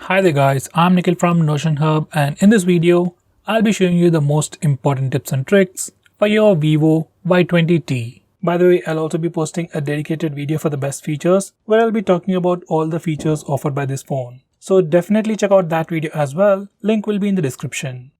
Hi there guys, I'm Nikhil from Notion Hub, and in this video, I'll be showing you the most important tips and tricks for your Vivo Y20T. By the way, I'll also be posting a dedicated video for the best features where I'll be talking about all the features offered by this phone. So definitely check out that video as well, link will be in the description.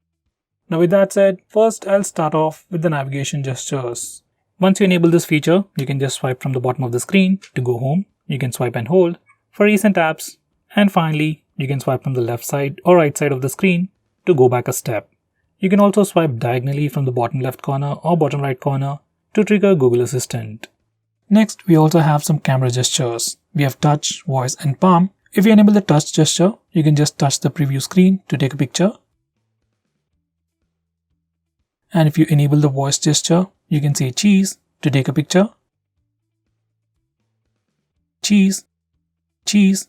Now with that said, first I'll start off with the navigation gestures. Once you enable this feature, you can just swipe from the bottom of the screen to go home. You can swipe and hold for recent apps, and finally, you can swipe from the left side or right side of the screen to go back a step. You can also swipe diagonally from the bottom left corner or bottom right corner to trigger Google Assistant. Next, we also have some camera gestures. We have touch, voice and palm. If you enable the touch gesture, you can just touch the preview screen to take a picture. And if you enable the voice gesture, you can say cheese to take a picture. Cheese, cheese.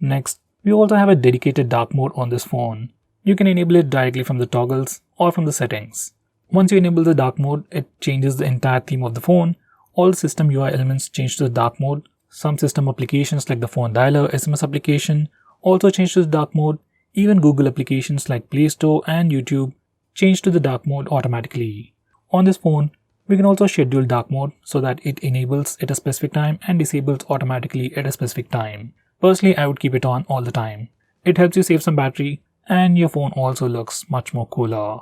Next, we also have a dedicated dark mode on this phone. You can enable it directly from the toggles or from the settings. Once you enable the dark mode, it changes the entire theme of the phone. All system UI elements change to the dark mode. Some system applications like the phone dialer, SMS application also change to the dark mode. Even Google applications like Play Store and YouTube change to the dark mode automatically. On this phone, we can also schedule dark mode so that it enables at a specific time and disables automatically at a specific time. Personally, I would keep it on all the time. It helps you save some battery and your phone also looks much more cooler.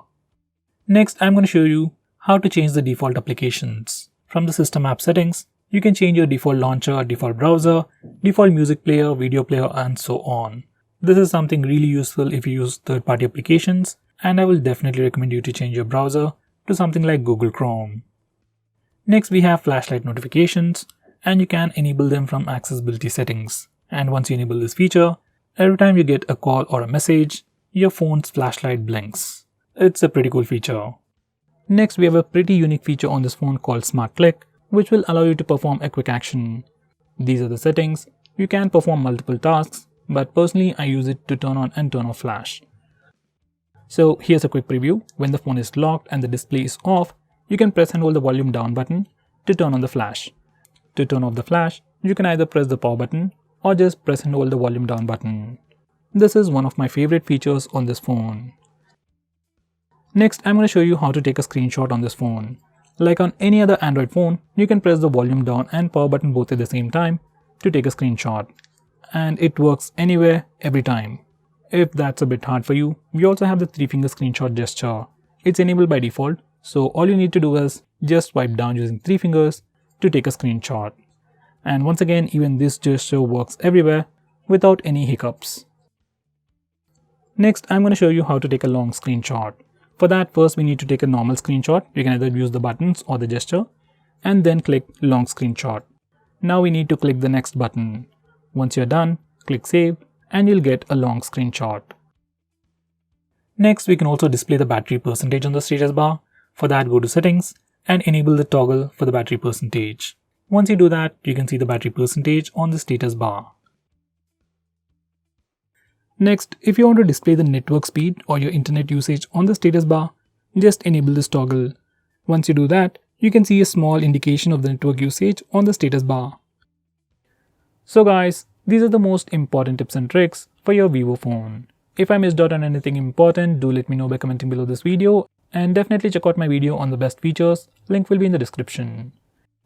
Next, I'm going to show you how to change the default applications. From the system app settings, you can change your default launcher, default browser, default music player, video player and so on. This is something really useful if you use third-party applications, and I will definitely recommend you to change your browser to something like Google Chrome. Next, we have flashlight notifications, and you can enable them from accessibility settings. And once you enable this feature, every time you get a call or a message, your phone's flashlight blinks. It's a pretty cool feature. Next, we have a pretty unique feature on this phone called Smart Click, which will allow you to perform a quick action. These are the settings. You can perform multiple tasks, but personally I use it to turn on and turn off flash. So here's a quick preview. When the phone is locked and the display is off, you can press and hold the volume down button to turn on the flash. To turn off the flash, you can either press the power button or just press and hold the volume down button. This is one of my favorite features on this phone. Next, I'm going to show you how to take a screenshot on this phone. Like on any other Android phone, you can press the volume down and power button both at the same time to take a screenshot. And it works anywhere, every time. If that's a bit hard for you, we also have the 3-finger screenshot gesture. It's enabled by default, so all you need to do is just swipe down using 3 fingers to take a screenshot. And once again, even this gesture works everywhere without any hiccups. Next, I'm going to show you how to take a long screenshot. For that, first we need to take a normal screenshot. You can either use the buttons or the gesture, and then click long screenshot. Now we need to click the next button. Once you're done, click save and you'll get a long screenshot. Next, we can also display the battery percentage on the status bar. For that, go to settings and enable the toggle for the battery percentage. Once you do that, you can see the battery percentage on the status bar. Next, if you want to display the network speed or your internet usage on the status bar, just enable this toggle. Once you do that, you can see a small indication of the network usage on the status bar. So guys, these are the most important tips and tricks for your Vivo phone. If I missed out on anything important, do let me know by commenting below this video, and definitely check out my video on the best features. Link will be in the description.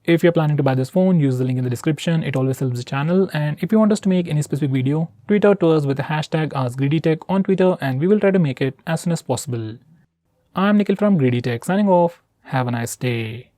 If you're planning to buy this phone, use the link in the description. It always helps the channel. And if you want us to make any specific video, tweet out to us with the hashtag AskGreedyTech on Twitter and we will try to make it as soon as possible. I'm Nikhil from GreedyTech signing off. Have a nice day.